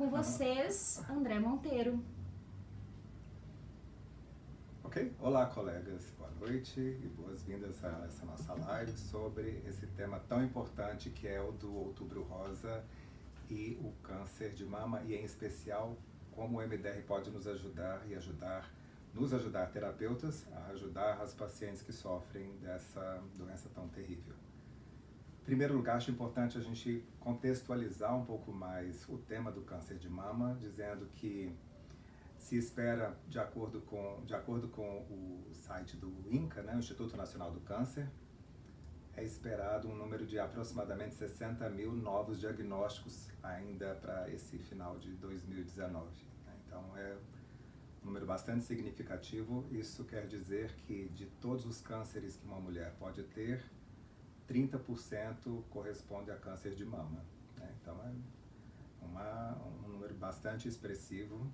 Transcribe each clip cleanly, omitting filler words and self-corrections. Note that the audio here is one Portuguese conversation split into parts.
com vocês, André Monteiro. Ok? Olá, colegas. Boa noite e boas-vindas a essa nossa live sobre esse tema tão importante que é o do Outubro Rosa e o câncer de mama, e em especial como o MDR pode nos ajudar terapeutas a ajudar as pacientes que sofrem dessa doença tão terrível. Em primeiro lugar, acho importante a gente contextualizar um pouco mais o tema do câncer de mama, dizendo que se espera, de acordo com o site do INCA, né, o Instituto Nacional do Câncer, é esperado um número de aproximadamente 60 mil novos diagnósticos ainda para esse final de 2019. Né? Então é um número bastante significativo. Isso quer dizer que de todos os cânceres que uma mulher pode ter, 30% corresponde a câncer de mama. Né? Então é um número bastante expressivo.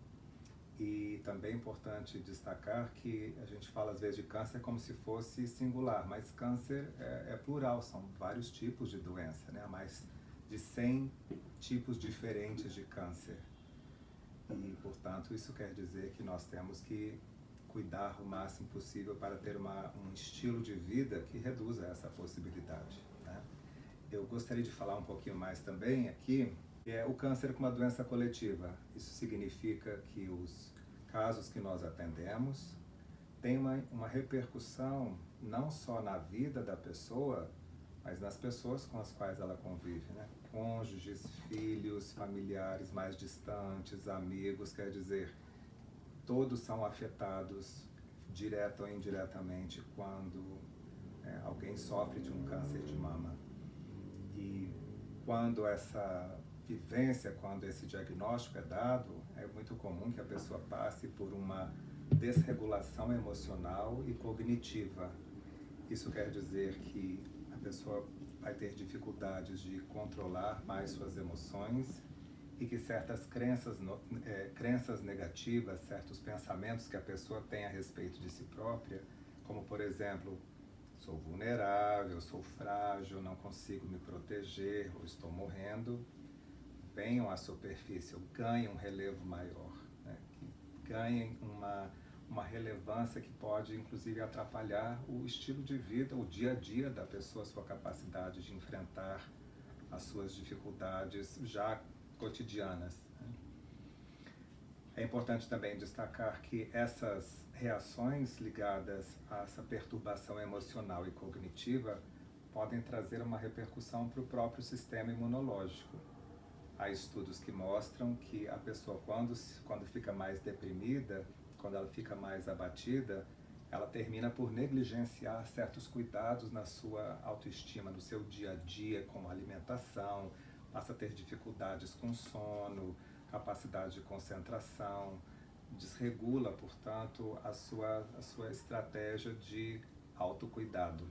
E também é importante destacar que a gente fala às vezes de câncer como se fosse singular, mas câncer é plural, são vários tipos de doença, né? Há mais de 100 tipos diferentes de câncer. E, portanto, isso quer dizer que nós temos que cuidar o máximo possível para ter um estilo de vida que reduza essa possibilidade. Né? Eu gostaria de falar um pouquinho mais também aqui. O câncer como uma doença coletiva. Isso significa que os casos que nós atendemos têm uma repercussão não só na vida da pessoa, mas nas pessoas com as quais ela convive, né? Cônjuges, filhos, familiares mais distantes, amigos, quer dizer, todos são afetados direta ou indiretamente quando alguém sofre de um câncer de mama. E quando essa vivência, quando esse diagnóstico é dado, é muito comum que a pessoa passe por uma desregulação emocional e cognitiva. Isso quer dizer que a pessoa vai ter dificuldades de controlar mais suas emoções e que certas crenças negativas, certos pensamentos que a pessoa tem a respeito de si própria, como por exemplo, sou vulnerável, sou frágil, não consigo me proteger ou estou morrendo, venham à superfície, ou ganhem um relevo maior, né? Que ganhem uma relevância que pode, inclusive, atrapalhar o estilo de vida, o dia a dia da pessoa, a sua capacidade de enfrentar as suas dificuldades já cotidianas. Né? É importante também destacar que essas reações ligadas a essa perturbação emocional e cognitiva podem trazer uma repercussão para o próprio sistema imunológico. Há estudos que mostram que a pessoa, quando fica mais deprimida, quando ela fica mais abatida, ela termina por negligenciar certos cuidados na sua autoestima, no seu dia a dia, como alimentação, passa a ter dificuldades com sono, capacidade de concentração, desregula, portanto, a sua estratégia de autocuidado.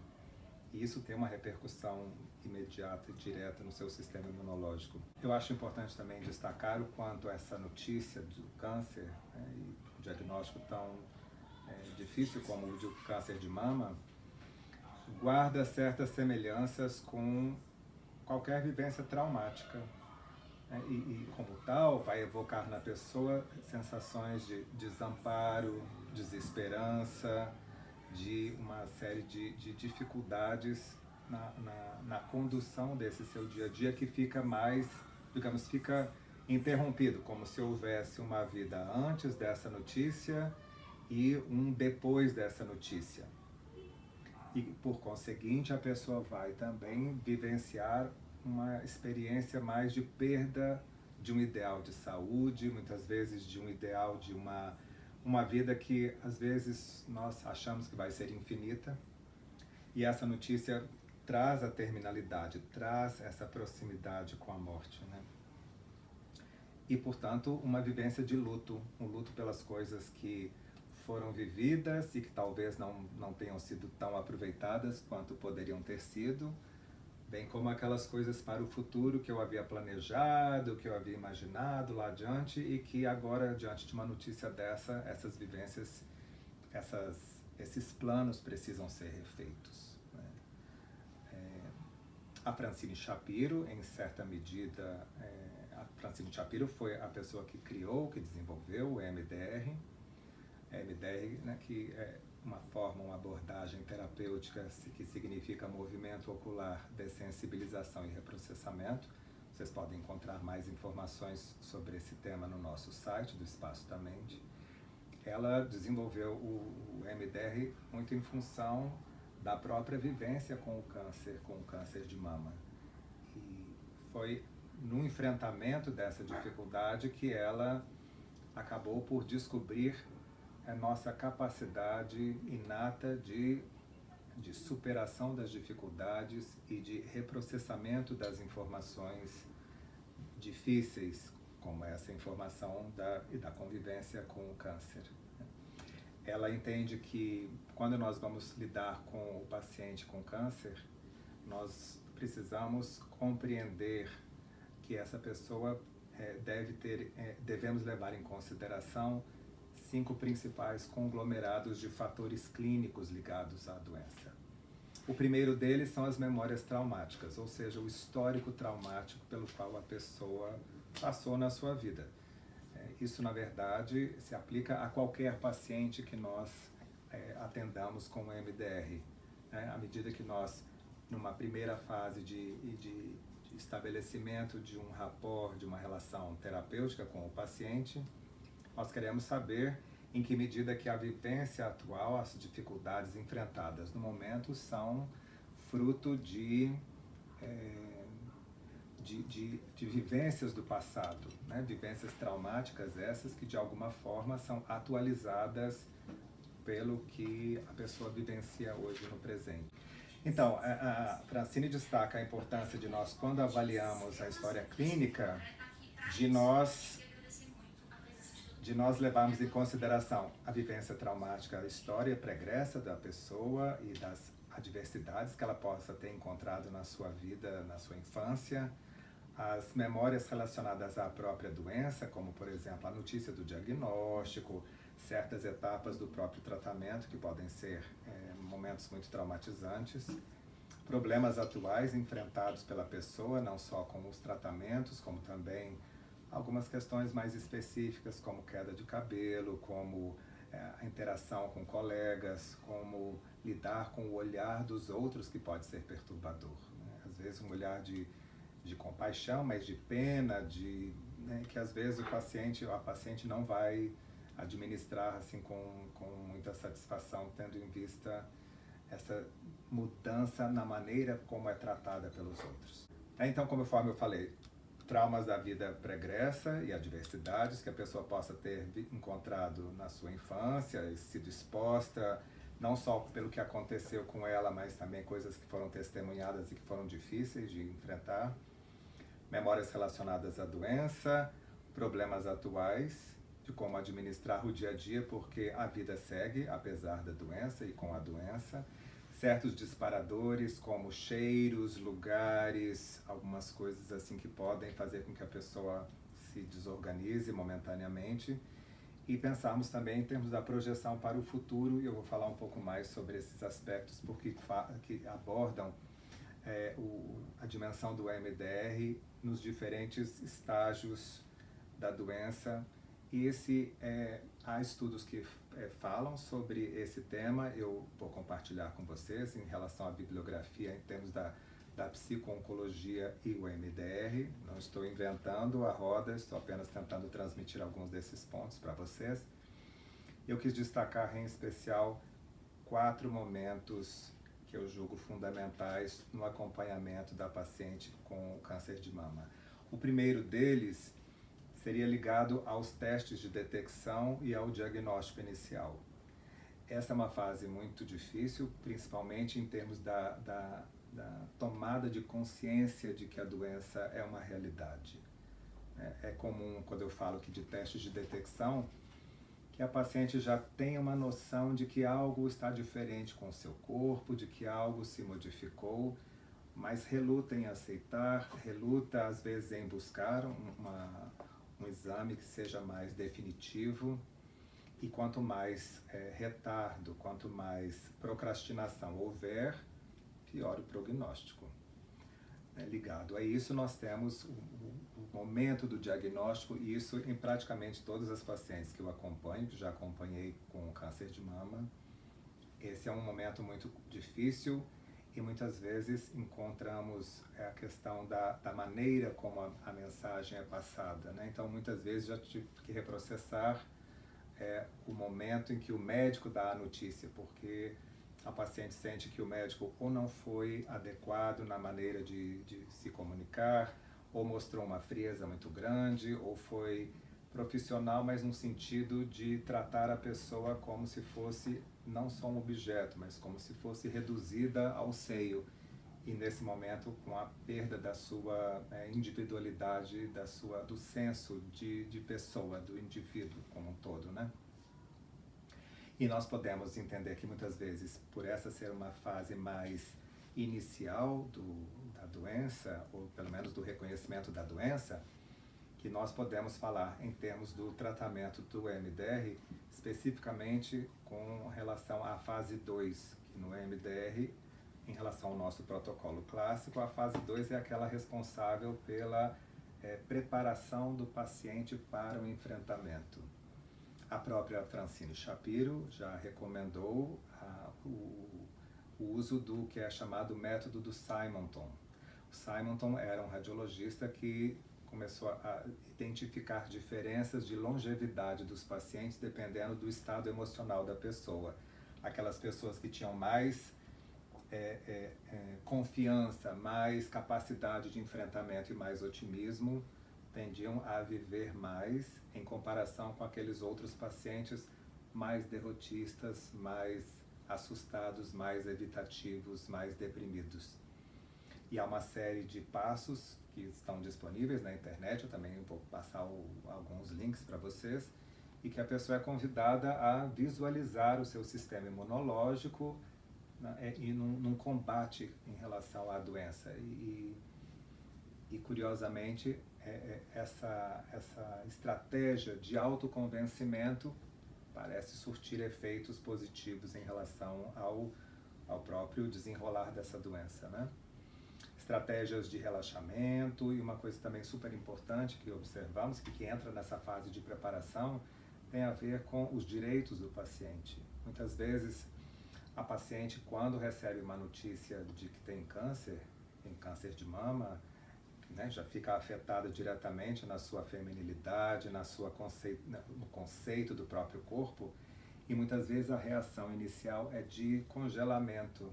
E isso tem uma repercussão imediata e direta no seu sistema imunológico. Eu acho importante também destacar o quanto essa notícia do câncer, e o diagnóstico tão difícil como o do câncer de mama, guarda certas semelhanças com qualquer vivência traumática. E como tal, vai evocar na pessoa sensações de desamparo, desesperança, de uma série de dificuldades na condução desse seu dia a dia que fica mais, digamos, fica interrompido, como se houvesse uma vida antes dessa notícia e um depois dessa notícia. E, por conseguinte, a pessoa vai também vivenciar uma experiência mais de perda de um ideal de saúde, muitas vezes de um ideal de uma vida que às vezes nós achamos que vai ser infinita, e essa notícia traz a terminalidade, traz essa proximidade com a morte, né? E, portanto, uma vivência de luto, um luto pelas coisas que foram vividas e que talvez não tenham sido tão aproveitadas quanto poderiam ter sido, bem como aquelas coisas para o futuro que eu havia planejado, que eu havia imaginado lá adiante e que agora, diante de uma notícia dessa, essas vivências, esses planos precisam ser refeitos. Né? A Francine Shapiro, em certa medida, a Francine Shapiro foi a pessoa que criou, que desenvolveu o EMDR. EMDR, né, que é uma abordagem terapêutica que significa movimento ocular, dessensibilização e reprocessamento. Vocês podem encontrar mais informações sobre esse tema no nosso site, do Espaço da Mente. Ela desenvolveu o EMDR muito em função da própria vivência com o câncer de mama. E foi no enfrentamento dessa dificuldade que ela acabou por descobrir a nossa capacidade inata de superação das dificuldades e de reprocessamento das informações difíceis, como essa informação da convivência com o câncer. Ela entende que quando nós vamos lidar com o paciente com câncer, nós precisamos compreender que essa pessoa devemos levar em consideração 5 principais conglomerados de fatores clínicos ligados à doença. O primeiro deles são as memórias traumáticas, ou seja, o histórico traumático pelo qual a pessoa passou na sua vida. Isso, na verdade, se aplica a qualquer paciente que nós atendamos com o MDR. À medida que nós, numa primeira fase de estabelecimento de um rapport, de uma relação terapêutica com o paciente, nós queremos saber em que medida que a vivência atual, as dificuldades enfrentadas no momento são fruto de vivências do passado, né? Vivências traumáticas essas que de alguma forma são atualizadas pelo que a pessoa vivencia hoje no presente. Então, a Francine destaca a importância de nós, quando avaliamos a história clínica, de nós levarmos em consideração a vivência traumática, a história pregressa da pessoa e das adversidades que ela possa ter encontrado na sua vida, na sua infância, as memórias relacionadas à própria doença, como, por exemplo, a notícia do diagnóstico, certas etapas do próprio tratamento, que podem ser momentos muito traumatizantes, problemas atuais enfrentados pela pessoa, não só com os tratamentos, como também algumas questões mais específicas, como queda de cabelo, como a interação com colegas, como lidar com o olhar dos outros, que pode ser perturbador, né? Às vezes um olhar de compaixão, mas de pena, que às vezes a paciente não vai administrar assim com muita satisfação, tendo em vista essa mudança na maneira como é tratada pelos outros. Então, conforme eu falei, traumas da vida pregressa e adversidades que a pessoa possa ter encontrado na sua infância e sido exposta, não só pelo que aconteceu com ela, mas também coisas que foram testemunhadas e que foram difíceis de enfrentar. Memórias relacionadas à doença, problemas atuais, de como administrar o dia a dia, porque a vida segue apesar da doença e com a doença. Certos disparadores, como cheiros, lugares, algumas coisas assim que podem fazer com que a pessoa se desorganize momentaneamente. E pensarmos também em termos da projeção para o futuro, e eu vou falar um pouco mais sobre esses aspectos, porque que abordam a dimensão do MDR nos diferentes estágios da doença. E há estudos que falam sobre esse tema. Eu vou compartilhar com vocês em relação à bibliografia em termos da psico-oncologia e o MDR. Não estou inventando a roda, estou apenas tentando transmitir alguns desses pontos para vocês. Eu quis destacar em especial 4 momentos que eu julgo fundamentais no acompanhamento da paciente com câncer de mama. O primeiro deles seria ligado aos testes de detecção e ao diagnóstico inicial. Essa é uma fase muito difícil, principalmente em termos da tomada de consciência de que a doença é uma realidade. É comum, quando eu falo aqui de testes de detecção, que a paciente já tenha uma noção de que algo está diferente com o seu corpo, de que algo se modificou, mas reluta em aceitar, reluta às vezes em buscar um exame que seja mais definitivo, e quanto mais retardo, quanto mais procrastinação houver, pior o prognóstico. ligado a isso, nós temos o momento do diagnóstico, e isso em praticamente todas as pacientes que eu acompanho, que já acompanhei com câncer de mama. Esse é um momento muito difícil e muitas vezes encontramos a questão da maneira como a mensagem é passada, né? Então, muitas vezes já tive que reprocessar o momento em que o médico dá a notícia, porque a paciente sente que o médico ou não foi adequado na maneira de se comunicar, ou mostrou uma frieza muito grande, ou foi profissional, mas no sentido de tratar a pessoa como se fosse não só um objeto, mas como se fosse reduzida ao seio. E nesse momento, com a perda da sua individualidade, do senso de pessoa, do indivíduo como um todo, né? E nós podemos entender que muitas vezes, por essa ser uma fase mais inicial da doença, ou pelo menos do reconhecimento da doença, que nós podemos falar em termos do tratamento do MDR, especificamente com relação à fase 2, que no MDR, em relação ao nosso protocolo clássico, a fase 2 é aquela responsável pela preparação do paciente para o enfrentamento. A própria Francine Shapiro já recomendou o uso do que é chamado método do Simonton. O Simonton era um radiologista que começou a identificar diferenças de longevidade dos pacientes dependendo do estado emocional da pessoa. Aquelas pessoas que tinham mais confiança, mais capacidade de enfrentamento e mais otimismo, tendiam a viver mais em comparação com aqueles outros pacientes mais derrotistas, mais assustados, mais evitativos, mais deprimidos. E há uma série de passos que estão disponíveis na internet, eu também vou passar alguns links para vocês, e que a pessoa é convidada a visualizar o seu sistema imunológico, né, e num combate em relação à doença. E curiosamente, essa estratégia de autoconvencimento parece surtir efeitos positivos em relação ao próprio desenrolar dessa doença, né? Estratégias de relaxamento, e uma coisa também super importante que observamos, que entra nessa fase de preparação, tem a ver com os direitos do paciente. Muitas vezes, a paciente, quando recebe uma notícia de que tem câncer de mama, né, já fica afetada diretamente na sua feminilidade, no conceito do próprio corpo, e muitas vezes a reação inicial é de congelamento,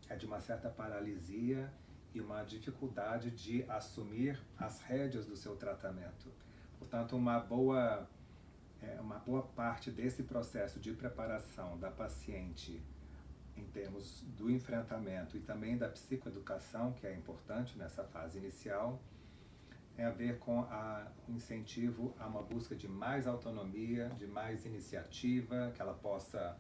é de uma certa paralisia e uma dificuldade de assumir as rédeas do seu tratamento. Portanto, uma boa parte desse processo de preparação da paciente em termos do enfrentamento e também da psicoeducação, que é importante nessa fase inicial, tem a ver com o incentivo a uma busca de mais autonomia, de mais iniciativa, que ela possa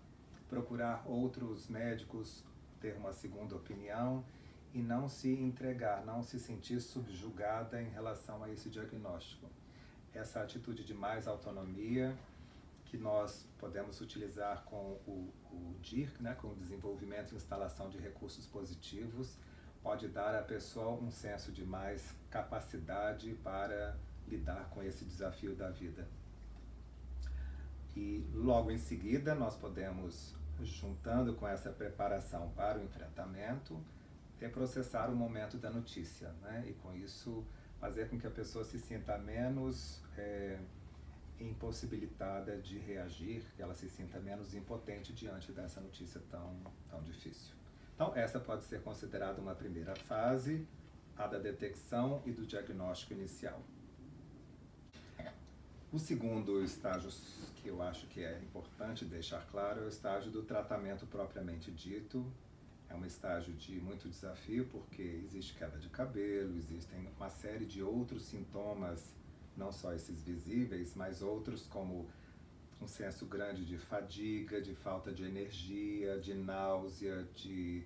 procurar outros médicos, ter uma segunda opinião e não se entregar, não se sentir subjugada em relação a esse diagnóstico. Essa atitude de mais autonomia, que nós podemos utilizar com o DIRC, né, com o desenvolvimento e instalação de recursos positivos, pode dar à pessoa um senso de mais capacidade para lidar com esse desafio da vida. E logo em seguida nós podemos, juntando com essa preparação para o enfrentamento, reprocessar o momento da notícia, né, e com isso fazer com que a pessoa se sinta menos impossibilitada de reagir, que ela se sinta menos impotente diante dessa notícia tão difícil. Então, essa pode ser considerada uma primeira fase, a da detecção e do diagnóstico inicial. O segundo estágio que eu acho que é importante deixar claro é o estágio do tratamento propriamente dito. É um estágio de muito desafio, porque existe queda de cabelo, existem uma série de outros sintomas, não só esses visíveis, mas outros como um senso grande de fadiga, de falta de energia, de náusea, de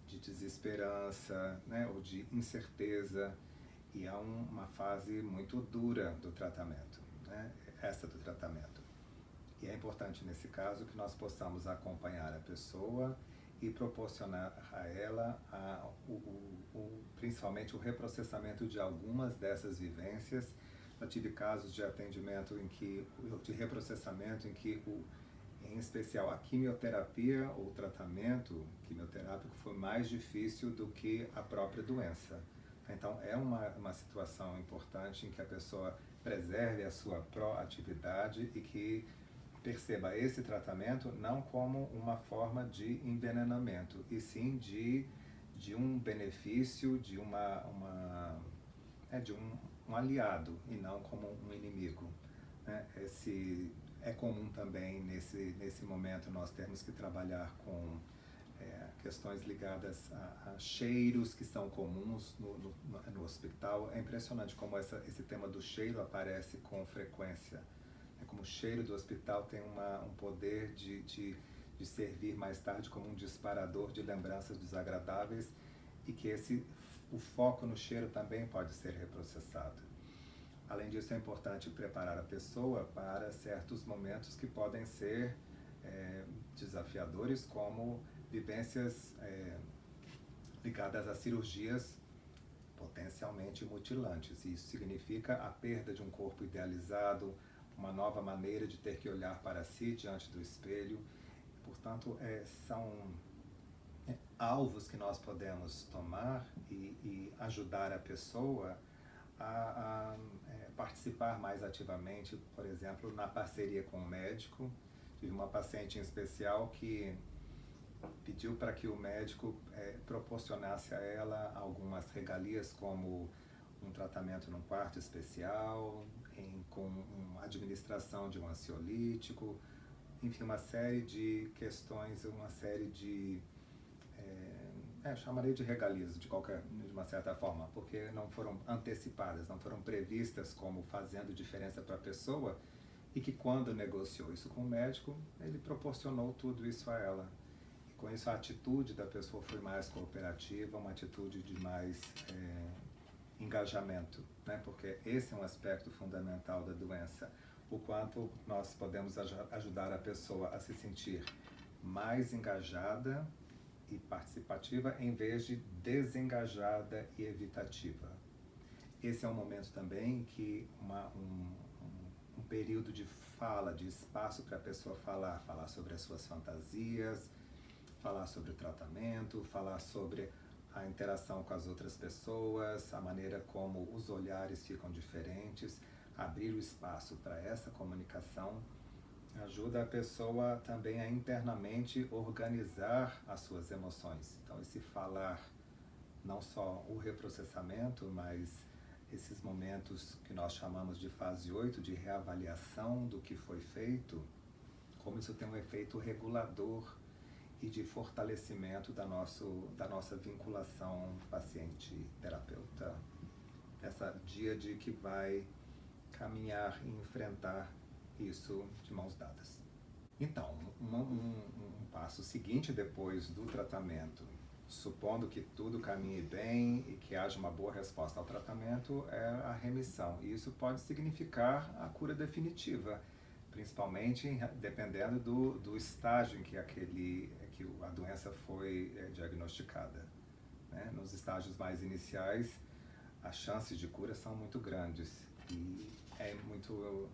desesperança, né, ou de incerteza. E há uma fase muito dura do tratamento, né, essa do tratamento. E é importante nesse caso que nós possamos acompanhar a pessoa e proporcionar a ela principalmente o reprocessamento de algumas dessas vivências. Eu tive casos de atendimento de reprocessamento em que em especial a quimioterapia ou o tratamento quimioterápico foi mais difícil do que a própria doença. Então é uma situação importante em que a pessoa preserve a sua proatividade e que perceba esse tratamento não como uma forma de envenenamento, e sim de um benefício, de um aliado e não como um inimigo, né? É comum também nesse momento nós temos que trabalhar com questões ligadas a cheiros que são comuns no hospital. É impressionante como esse tema do cheiro aparece com frequência. É como o cheiro do hospital tem um poder de servir mais tarde como um disparador de lembranças desagradáveis, e que o foco no cheiro também pode ser reprocessado. Além disso, é importante preparar a pessoa para certos momentos que podem ser desafiadores, como vivências ligadas a cirurgias potencialmente mutilantes. Isso significa a perda de um corpo idealizado, uma nova maneira de ter que olhar para si diante do espelho. Portanto, são alvos que nós podemos tomar e ajudar a pessoa a participar mais ativamente, por exemplo, na parceria com o médico. Tive uma paciente em especial que pediu para que o médico proporcionasse a ela algumas regalias, como um tratamento num quarto especial, com administração de um ansiolítico, enfim, uma série de questões, uma série de chamaria de regalias de uma certa forma, porque não foram antecipadas, não foram previstas como fazendo diferença para a pessoa, e que quando negociou isso com o médico, ele proporcionou tudo isso a ela. E com isso a atitude da pessoa foi mais cooperativa, uma atitude de mais engajamento, né? Porque esse é um aspecto fundamental da doença, o quanto nós podemos ajudar a pessoa a se sentir mais engajada e participativa, em vez de desengajada e evitativa. Esse é um momento também que um período de fala, de espaço para a pessoa falar sobre as suas fantasias, falar sobre o tratamento, falar sobre a interação com as outras pessoas, a maneira como os olhares ficam diferentes. Abrir o espaço para essa comunicação ajuda a pessoa também a internamente organizar as suas emoções. Então, esse falar, não só o reprocessamento, mas esses momentos que nós chamamos de fase 8, de reavaliação do que foi feito, como isso tem um efeito regulador e de fortalecimento da nossa vinculação paciente-terapeuta. Essa díade que vai caminhar e enfrentar isso de mãos dadas. Então, um passo seguinte depois do tratamento, supondo que tudo caminhe bem e que haja uma boa resposta ao tratamento, é a remissão. E isso pode significar a cura definitiva, principalmente dependendo do estágio em que a doença foi diagnosticada, né? Nos estágios mais iniciais, as chances de cura são muito grandes, e é muito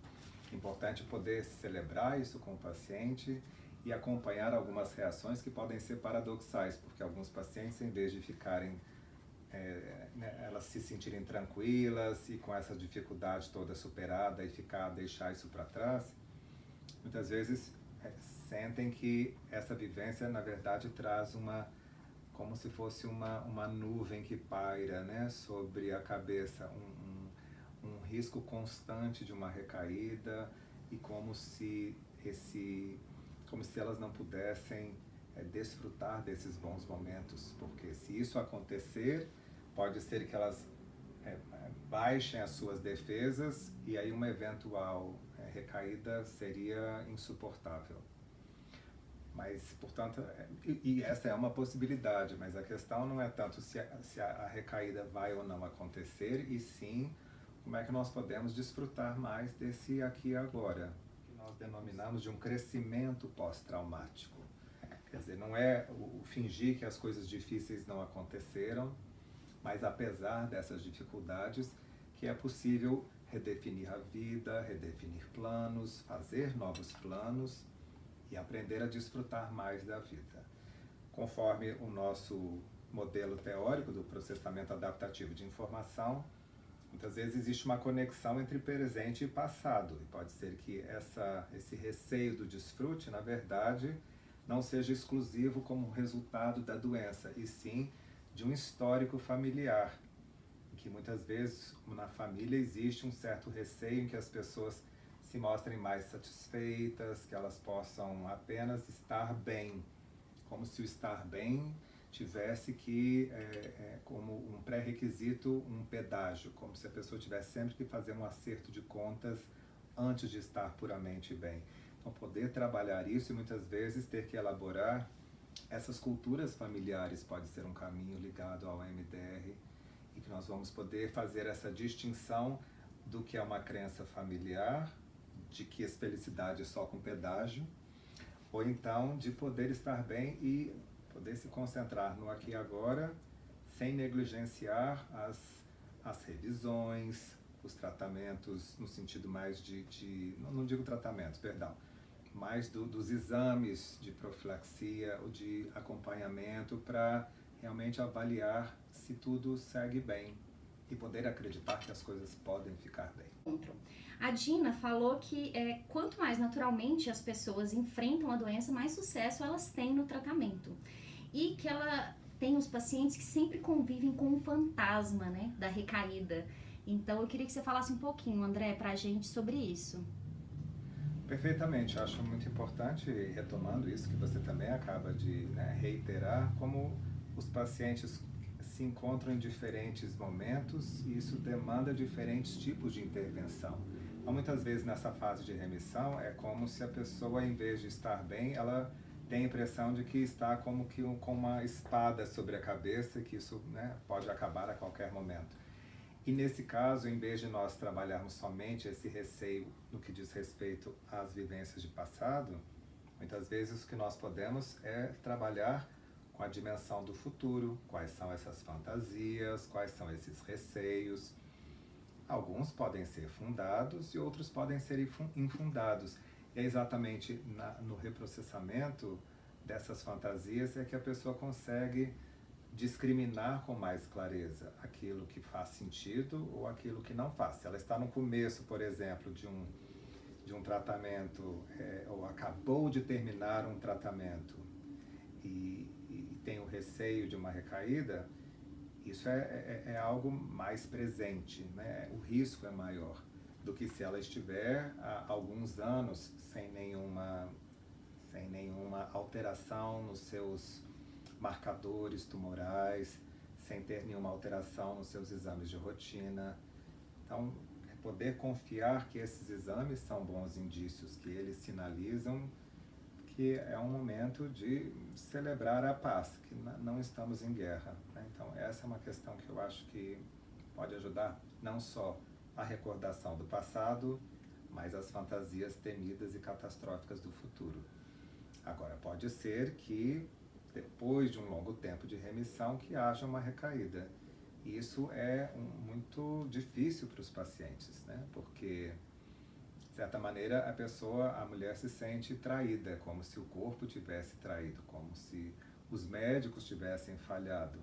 importante poder celebrar isso com o paciente e acompanhar algumas reações que podem ser paradoxais, porque alguns pacientes, em vez de ficarem, elas se sentirem tranquilas e com essa dificuldade toda superada e deixar isso para trás, muitas vezes sentem que essa vivência, na verdade, traz como se fosse uma nuvem que paira, né, sobre a cabeça, um risco constante de uma recaída, e como se elas não pudessem desfrutar desses bons momentos, porque se isso acontecer, pode ser que elas baixem as suas defesas, e aí uma eventual recaída seria insuportável. Mas, portanto, e essa é uma possibilidade, mas a questão não é tanto se a recaída vai ou não acontecer, e sim como é que nós podemos desfrutar mais desse aqui e agora, que nós denominamos de um crescimento pós-traumático. Quer dizer, não é o fingir que as coisas difíceis não aconteceram, mas apesar dessas dificuldades, que é possível redefinir a vida, redefinir planos, fazer novos planos e aprender a desfrutar mais da vida. Conforme o nosso modelo teórico do processamento adaptativo de informação, muitas vezes existe uma conexão entre presente e passado. E pode ser que esse receio do desfrute, na verdade, não seja exclusivo como resultado da doença, e sim de um histórico familiar, em que muitas vezes na família existe um certo receio em que as pessoas se mostrem mais satisfeitas, que elas possam apenas estar bem, como se o estar bem tivesse que, como um pré-requisito, um pedágio, como se a pessoa tivesse sempre que fazer um acerto de contas antes de estar puramente bem. Então, poder trabalhar isso e muitas vezes ter que elaborar essas culturas familiares pode ser um caminho ligado ao MDR, e que nós vamos poder fazer essa distinção do que é uma crença familiar, de que a felicidade é só com pedágio, ou então de poder estar bem e poder se concentrar no aqui e agora, sem negligenciar as revisões, os tratamentos, no sentido mais não digo tratamentos, perdão, mais dos exames de profilaxia ou de acompanhamento para realmente avaliar se tudo segue bem e poder acreditar que as coisas podem ficar bem. A Dina falou que quanto mais naturalmente as pessoas enfrentam a doença, mais sucesso elas têm no tratamento. E que ela tem os pacientes que sempre convivem com o fantasma, né, da recaída. Então eu queria que você falasse um pouquinho, André, pra gente sobre isso. Perfeitamente, acho muito importante, retomando isso que você também acaba de reiterar, como os pacientes se encontram em diferentes momentos e isso demanda diferentes tipos de intervenção. Então, muitas vezes nessa fase de remissão é como se a pessoa, em vez de estar bem, ela tem a impressão de que está como que com uma espada sobre a cabeça, que isso pode acabar a qualquer momento. E nesse caso, em vez de nós trabalharmos somente esse receio no que diz respeito às vivências de passado, muitas vezes o que nós podemos é trabalhar com a dimensão do futuro, quais são essas fantasias, quais são esses receios. Alguns podem ser fundados e outros podem ser infundados. E é exatamente no reprocessamento dessas fantasias é que a pessoa consegue discriminar com mais clareza aquilo que faz sentido ou aquilo que não faz. Se ela está no começo, por exemplo, de um tratamento, ou acabou de terminar um tratamento e tem o receio de uma recaída, isso é algo mais presente, né? O risco é maior do que se ela estiver há alguns anos sem nenhuma alteração nos seus marcadores tumorais, sem ter nenhuma alteração nos seus exames de rotina. Então, poder confiar que esses exames são bons indícios, que eles sinalizam que é um momento de celebrar a paz, que não estamos em guerra, né? Então, essa é uma questão que eu acho que pode ajudar não só a recordação do passado, mas as fantasias temidas e catastróficas do futuro. Agora, pode ser que depois de um longo tempo de remissão, que haja uma recaída. E isso é muito difícil para os pacientes, né? Porque, de certa maneira, a mulher se sente traída, como se o corpo tivesse traído, como se os médicos tivessem falhado,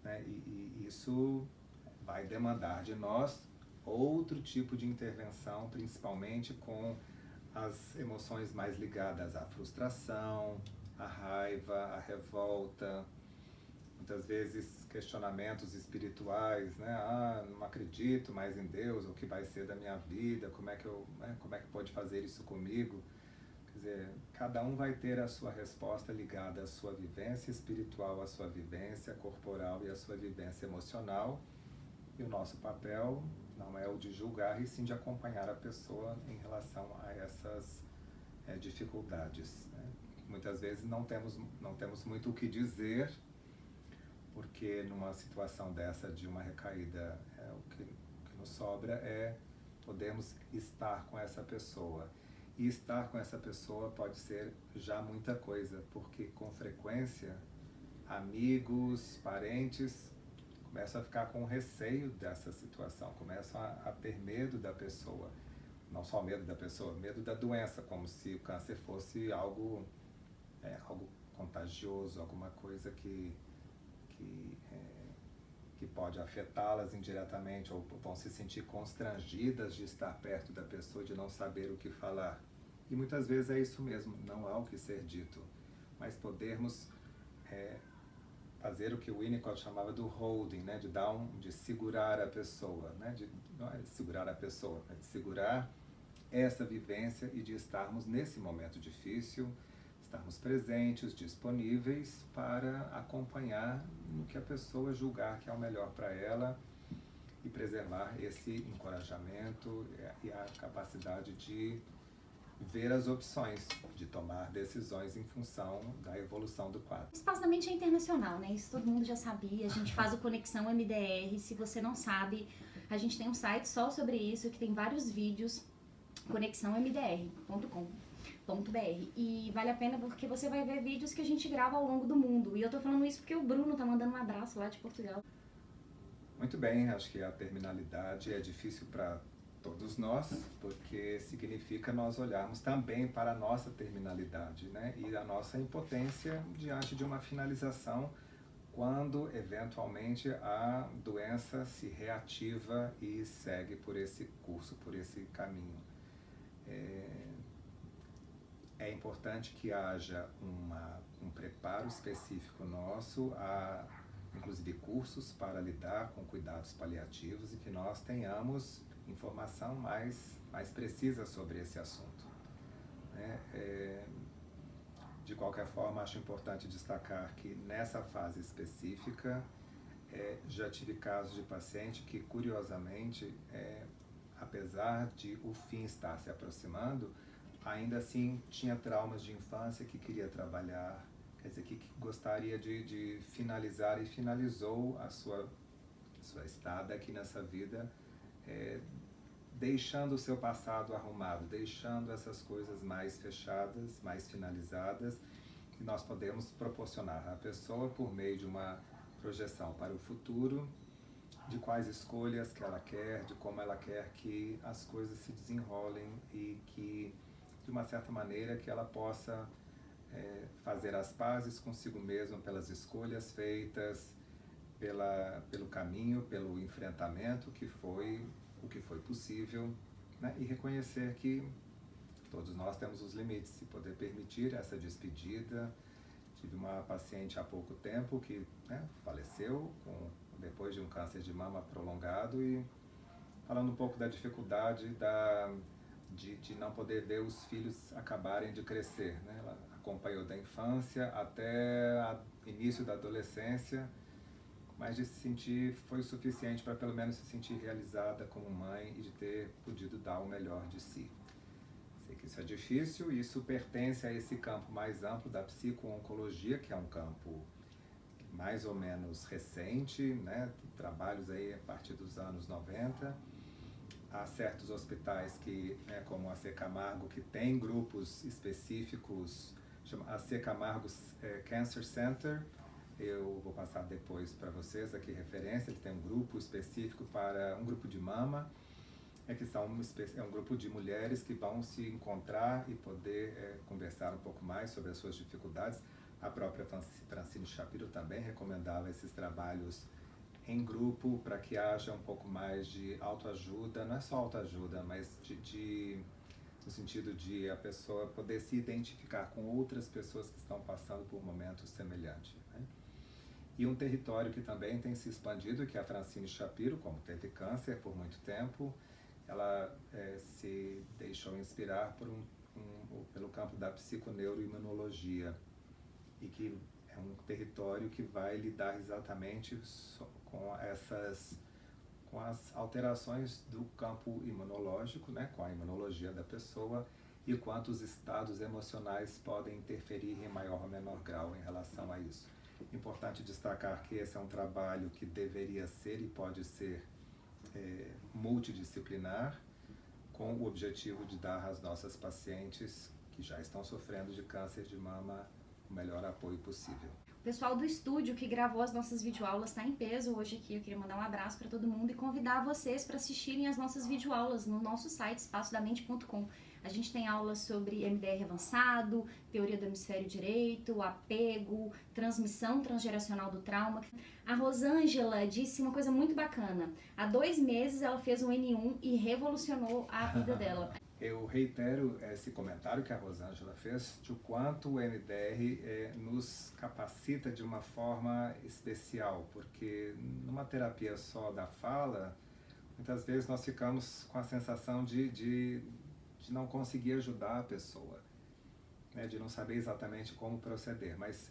né? E isso vai demandar de nós outro tipo de intervenção, principalmente com as emoções mais ligadas à frustração, a raiva, a revolta, muitas vezes questionamentos espirituais, né? Não acredito mais em Deus, o que vai ser da minha vida, como é que pode fazer isso comigo? Quer dizer, cada um vai ter a sua resposta ligada à sua vivência espiritual, à sua vivência corporal e à sua vivência emocional, e o nosso papel não é o de julgar, e sim de acompanhar a pessoa em relação a essas dificuldades, né? Muitas vezes não temos muito o que dizer, porque numa situação dessa de uma recaída, o que nos sobra é podermos estar com essa pessoa. E estar com essa pessoa pode ser já muita coisa, porque com frequência amigos, parentes começam a ficar com receio dessa situação, começam a ter medo da pessoa. Não só medo da pessoa, medo da doença, como se o câncer fosse algo contagioso, alguma coisa que pode afetá-las indiretamente, ou vão se sentir constrangidas de estar perto da pessoa, de não saber o que falar. E muitas vezes é isso mesmo, não há o que ser dito, mas podermos fazer o que o Winnicott chamava do holding, né? De segurar a pessoa, né? Não é de segurar a pessoa, é de segurar essa vivência e de estarmos nesse momento difícil, estarmos presentes, disponíveis para acompanhar no que a pessoa julgar que é o melhor para ela e preservar esse encorajamento e a capacidade de ver as opções, de tomar decisões em função da evolução do quadro. O Espaço da Mente é internacional, né? Isso todo mundo já sabia. A gente faz o Conexão MDR. Se você não sabe, a gente tem um site só sobre isso, que tem vários vídeos, conexãomdr.com.br. E vale a pena porque você vai ver vídeos que a gente grava ao longo do mundo. E eu tô falando isso porque o Bruno tá mandando um abraço lá de Portugal. Muito bem, acho que a terminalidade é difícil para todos nós, porque significa nós olharmos também para a nossa terminalidade, né? E a nossa impotência diante de uma finalização, quando eventualmente a doença se reativa e segue por esse curso, por esse caminho. É importante que haja um preparo específico nosso, inclusive cursos para lidar com cuidados paliativos, e que nós tenhamos informação mais precisa sobre esse assunto, né? De qualquer forma, acho importante destacar que nessa fase específica já tive casos de paciente que, curiosamente, apesar de o fim estar se aproximando, ainda assim tinha traumas de infância que queria trabalhar, quer dizer, que gostaria de finalizar e finalizou a sua estada aqui nessa vida, deixando o seu passado arrumado, deixando essas coisas mais fechadas, mais finalizadas, que nós podemos proporcionar à pessoa por meio de uma projeção para o futuro, de quais escolhas que ela quer, de como ela quer que as coisas se desenrolem e que, de uma certa maneira, que ela possa fazer as pazes consigo mesma pelas escolhas feitas, pelo caminho, pelo enfrentamento que foi o que foi possível, né? E reconhecer que todos nós temos os limites e poder permitir essa despedida. Tive uma paciente há pouco tempo que faleceu depois de um câncer de mama prolongado, e falando um pouco da dificuldade de não poder ver os filhos acabarem de crescer, né? Ela acompanhou da infância até o início da adolescência, mas de se sentir, foi o suficiente para pelo menos se sentir realizada como mãe e de ter podido dar o melhor de si. Sei que isso é difícil, e isso pertence a esse campo mais amplo da psico-oncologia, que é um campo mais ou menos recente, né? Trabalhos aí a partir dos anos 90. Há certos hospitais como a C. Camargo, que tem grupos específicos, chama a C. Camargo Cancer Center. Eu vou passar depois para vocês aqui referência. Ele tem um grupo específico para um grupo de mama, é um grupo de mulheres que vão se encontrar e poder conversar um pouco mais sobre as suas dificuldades. A própria Francine Shapiro também recomendava esses trabalhos em grupo para que haja um pouco mais de autoajuda, não é só autoajuda, mas no sentido de a pessoa poder se identificar com outras pessoas que estão passando por momentos semelhantes, né? E um território que também tem se expandido, que é a Francine Shapiro, como teve câncer por muito tempo, ela se deixou inspirar pelo campo da psiconeuroimunologia, e que é um território que vai lidar exatamente com as alterações do campo imunológico, né, com a imunologia da pessoa, e quanto os estados emocionais podem interferir em maior ou menor grau em relação a isso. Importante destacar que esse é um trabalho que deveria ser e pode ser multidisciplinar, com o objetivo de dar às nossas pacientes que já estão sofrendo de câncer de mama o melhor apoio possível. O pessoal do estúdio que gravou as nossas videoaulas está em peso hoje aqui. Eu queria mandar um abraço para todo mundo e convidar vocês para assistirem as nossas videoaulas no nosso site, espacodamente.com. A gente tem aulas sobre MDR avançado, teoria do hemisfério direito, apego, transmissão transgeracional do trauma. A Rosângela disse uma coisa muito bacana. Há 2 meses ela fez um N1 e revolucionou a vida dela. Eu reitero esse comentário que a Rosângela fez, de o quanto o MDR nos capacita de uma forma especial, porque numa terapia só da fala, muitas vezes nós ficamos com a sensação de não conseguir ajudar a pessoa, né, de não saber exatamente como proceder, mas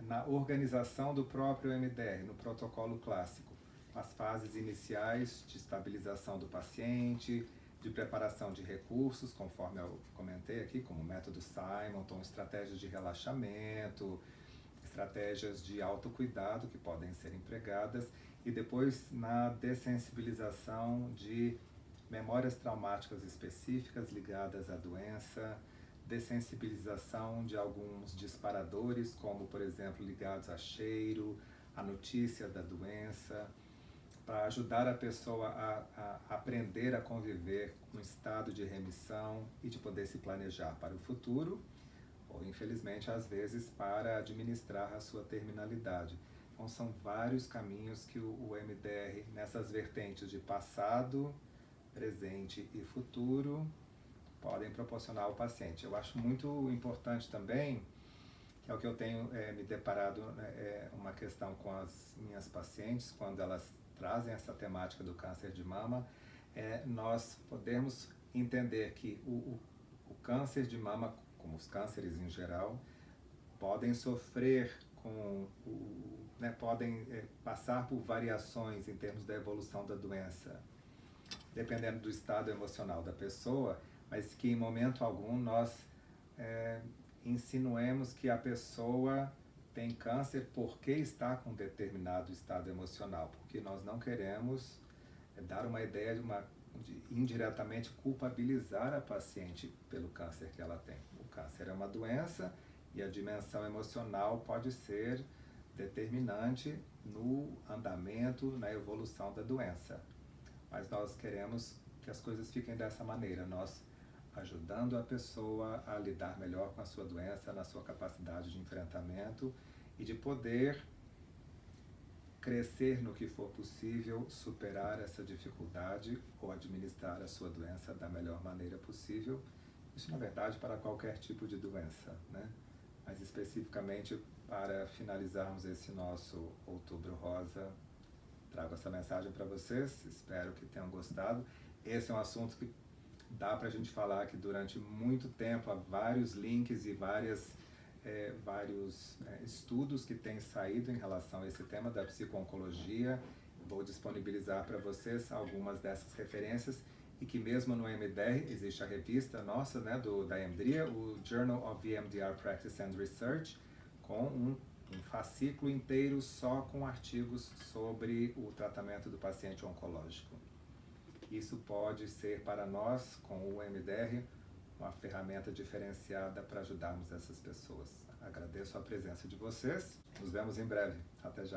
na organização do próprio MDR, no protocolo clássico, as fases iniciais de estabilização do paciente, de preparação de recursos, conforme eu comentei aqui, como o método Simonton, estratégias de relaxamento, estratégias de autocuidado que podem ser empregadas, e depois na dessensibilização de memórias traumáticas específicas ligadas à doença, dessensibilização de alguns disparadores, como por exemplo ligados a cheiro, a notícia da doença, para ajudar a pessoa a aprender a conviver com um estado de remissão e de poder se planejar para o futuro, ou infelizmente às vezes para administrar a sua terminalidade. Então são vários caminhos que o MDR, nessas vertentes de passado, presente e futuro, podem proporcionar ao paciente. Eu acho muito importante também, que é o que eu tenho me deparado, uma questão com as minhas pacientes, quando elas trazem essa temática do câncer de mama, nós podemos entender que o câncer de mama, como os cânceres em geral, podem sofrer podem passar por variações em termos da evolução da doença, dependendo do estado emocional da pessoa, mas que em momento algum nós insinuemos que a pessoa tem câncer porque está com determinado estado emocional, porque nós não queremos dar uma ideia de indiretamente culpabilizar a paciente pelo câncer que ela tem. O câncer é uma doença e a dimensão emocional pode ser determinante no andamento, na evolução da doença. Mas nós queremos que as coisas fiquem dessa maneira, nós ajudando a pessoa a lidar melhor com a sua doença, na sua capacidade de enfrentamento e de poder crescer no que for possível, superar essa dificuldade ou administrar a sua doença da melhor maneira possível. Isso, na verdade, para qualquer tipo de doença, né? Mas especificamente para finalizarmos esse nosso Outubro Rosa, trago essa mensagem para vocês, espero que tenham gostado. Esse é um assunto que dá para a gente falar que durante muito tempo há vários links e vários estudos que têm saído em relação a esse tema da psico-oncologia. Vou disponibilizar para vocês algumas dessas referências e que mesmo no MDR existe a revista nossa, né, da EMDRIA, o Journal of EMDR Practice and Research, com um fascículo inteiro só com artigos sobre o tratamento do paciente oncológico. Isso pode ser para nós, com o MDR, uma ferramenta diferenciada para ajudarmos essas pessoas. Agradeço a presença de vocês. Nos vemos em breve. Até já.